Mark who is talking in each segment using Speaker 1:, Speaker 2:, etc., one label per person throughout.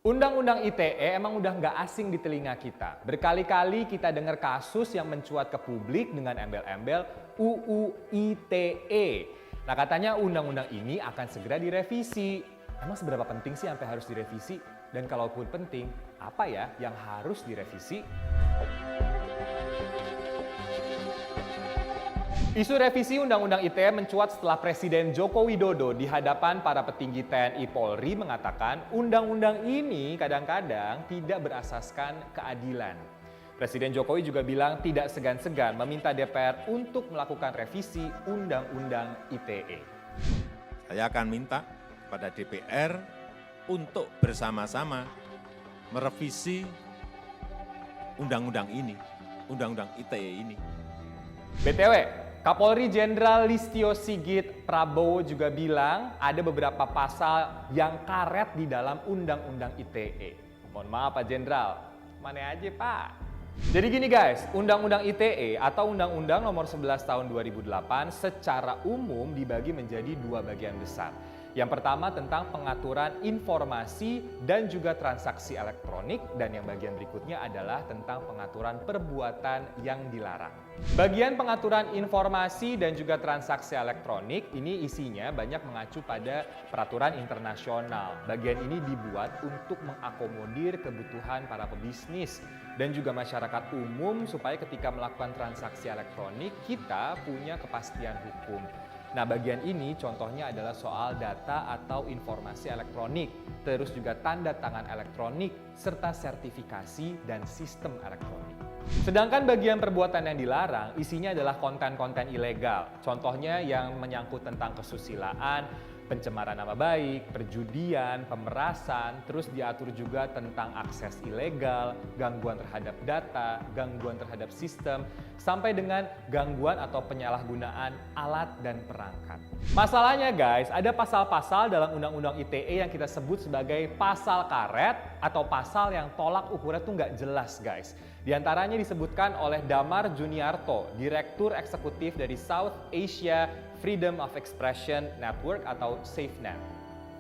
Speaker 1: Undang-undang ITE emang udah nggak asing di telinga kita. Berkali-kali kita dengar kasus yang mencuat ke publik dengan embel-embel UU ITE. Nah, katanya undang-undang ini akan segera direvisi. Emang seberapa penting sih sampai harus direvisi? Dan kalaupun penting, apa ya yang harus direvisi? Isu revisi Undang-Undang ITE mencuat setelah Presiden Joko Widodo di hadapan para petinggi TNI Polri mengatakan undang-undang ini kadang-kadang tidak berasaskan keadilan. Presiden Jokowi juga bilang tidak segan-segan meminta DPR untuk melakukan revisi Undang-Undang ITE.
Speaker 2: Saya akan minta kepada DPR untuk bersama-sama merevisi undang-undang ini, Undang-Undang ITE ini.
Speaker 1: BTW, Kapolri Jenderal Listio Sigit Prabowo juga bilang ada beberapa pasal yang karet di dalam Undang-Undang ITE. Mohon maaf Pak Jenderal, mana aja Pak? Jadi gini guys, Undang-Undang ITE atau Undang-Undang Nomor 11 Tahun 2008 secara umum dibagi menjadi dua bagian besar. Yang pertama tentang pengaturan informasi dan juga transaksi elektronik, dan yang bagian berikutnya adalah tentang pengaturan perbuatan yang dilarang. Bagian pengaturan informasi dan juga transaksi elektronik ini isinya banyak mengacu pada peraturan internasional. Bagian ini dibuat untuk mengakomodir kebutuhan para pebisnis dan juga masyarakat umum supaya ketika melakukan transaksi elektronik kita punya kepastian hukum. Nah, bagian ini contohnya adalah soal data atau informasi elektronik, terus juga tanda tangan elektronik, serta sertifikasi dan sistem elektronik. Sedangkan bagian perbuatan yang dilarang, isinya adalah konten-konten ilegal. Contohnya yang menyangkut tentang kesusilaan, pencemaran nama baik, perjudian, pemerasan, terus diatur juga tentang akses ilegal, gangguan terhadap data, gangguan terhadap sistem, sampai dengan gangguan atau penyalahgunaan alat dan perangkat. Masalahnya guys, ada pasal-pasal dalam Undang-Undang ITE yang kita sebut sebagai pasal karet atau pasal yang tolak ukurnya tuh nggak jelas guys. Di antaranya disebutkan oleh Damar Juniarto, Direktur Eksekutif dari South Asia Freedom of Expression Network atau SafeNet.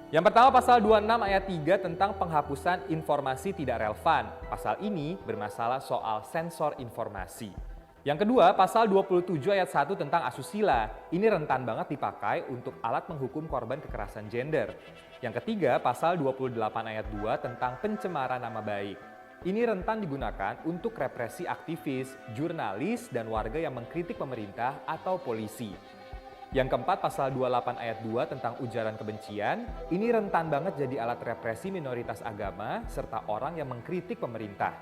Speaker 1: Yang pertama pasal 26 ayat 3 tentang penghapusan informasi tidak relevan. Pasal ini bermasalah soal sensor informasi. Yang kedua pasal 27 ayat 1 tentang asusila. Ini rentan banget dipakai untuk alat menghukum korban kekerasan gender. Yang ketiga pasal 28 ayat 2 tentang pencemaran nama baik. Ini rentan digunakan untuk represi aktivis, jurnalis, dan warga yang mengkritik pemerintah atau polisi. Yang keempat, pasal 28 ayat 2 tentang ujaran kebencian, ini rentan banget jadi alat represi minoritas agama serta orang yang mengkritik pemerintah.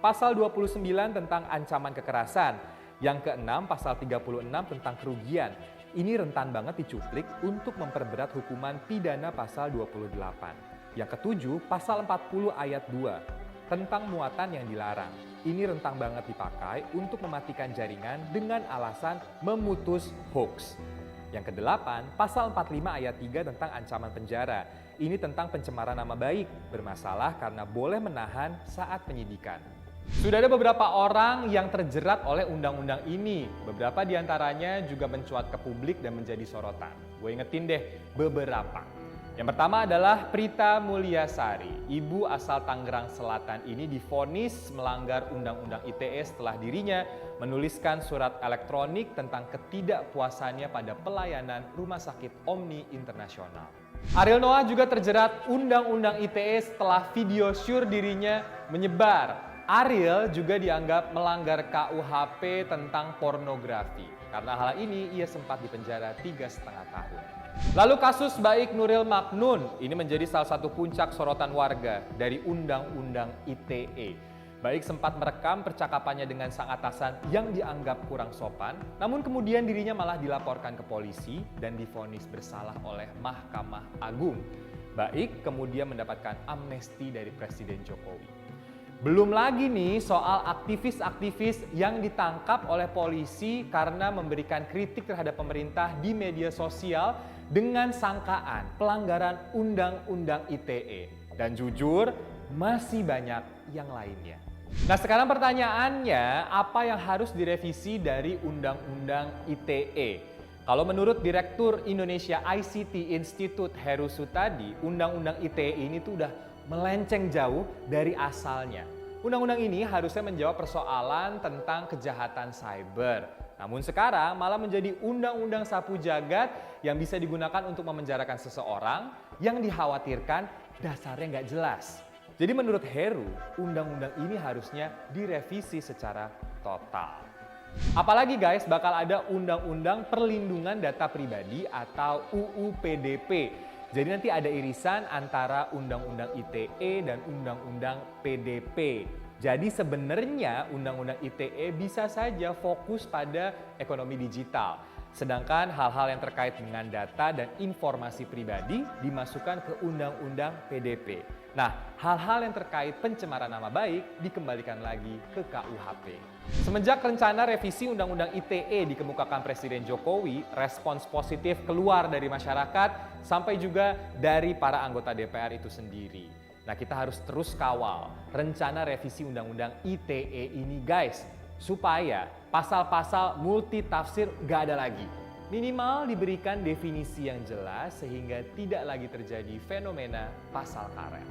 Speaker 1: Pasal 29 tentang ancaman kekerasan. Yang keenam, pasal 36 tentang kerugian. Ini rentan banget dicuplik untuk memperberat hukuman pidana pasal 28. Yang ketujuh, pasal 40 ayat 2 tentang muatan yang dilarang. Ini rentang banget dipakai untuk mematikan jaringan dengan alasan memutus hoax. Yang kedelapan, pasal 45 ayat 3 tentang ancaman penjara. Ini tentang pencemaran nama baik, bermasalah karena boleh menahan saat penyidikan. Sudah ada beberapa orang yang terjerat oleh undang-undang ini. Beberapa diantaranya juga mencuat ke publik dan menjadi sorotan. Gue ingetin deh beberapa. Yang pertama adalah Prita Mulyasari. Ibu asal Tangerang Selatan ini divonis melanggar Undang-Undang ITE setelah dirinya menuliskan surat elektronik tentang ketidakpuasannya pada pelayanan Rumah Sakit Omni Internasional. Ariel Noah juga terjerat Undang-Undang ITE setelah video syur dirinya menyebar. Ariel juga dianggap melanggar KUHP tentang pornografi. Karena hal ini ia sempat dipenjara 3,5 tahun. Lalu kasus Baik Nuril Maknun ini menjadi salah satu puncak sorotan warga dari Undang-Undang ITE. Baik sempat merekam percakapannya dengan sang atasan yang dianggap kurang sopan, namun kemudian dirinya malah dilaporkan ke polisi dan divonis bersalah oleh Mahkamah Agung. Baik kemudian mendapatkan amnesti dari Presiden Jokowi. Belum lagi nih soal aktivis-aktivis yang ditangkap oleh polisi karena memberikan kritik terhadap pemerintah di media sosial dengan sangkaan pelanggaran Undang-Undang ITE. Dan jujur, masih banyak yang lainnya. Nah sekarang pertanyaannya, apa yang harus direvisi dari Undang-Undang ITE? Kalau menurut Direktur Indonesia ICT Institute Heru Sutadi, Undang-Undang ITE ini tuh udah melenceng jauh dari asalnya. Undang-undang ini harusnya menjawab persoalan tentang kejahatan cyber. Namun sekarang malah menjadi undang-undang sapu jagat yang bisa digunakan untuk memenjarakan seseorang yang dikhawatirkan dasarnya nggak jelas. Jadi menurut Heru, undang-undang ini harusnya direvisi secara total. Apalagi guys, bakal ada Undang-Undang Perlindungan Data Pribadi atau UU PDP. Jadi nanti ada irisan antara Undang-Undang ITE dan Undang-Undang PDP. Jadi sebenarnya Undang-Undang ITE bisa saja fokus pada ekonomi digital. Sedangkan hal-hal yang terkait dengan data dan informasi pribadi dimasukkan ke Undang-Undang PDP. Nah, hal-hal yang terkait pencemaran nama baik dikembalikan lagi ke KUHP. Semenjak rencana revisi Undang-Undang ITE dikemukakan Presiden Jokowi, respons positif keluar dari masyarakat sampai juga dari para anggota DPR itu sendiri. Nah, kita harus terus kawal rencana revisi Undang-Undang ITE ini guys, supaya pasal-pasal multitafsir gak ada lagi. Minimal diberikan definisi yang jelas sehingga tidak lagi terjadi fenomena pasal karet.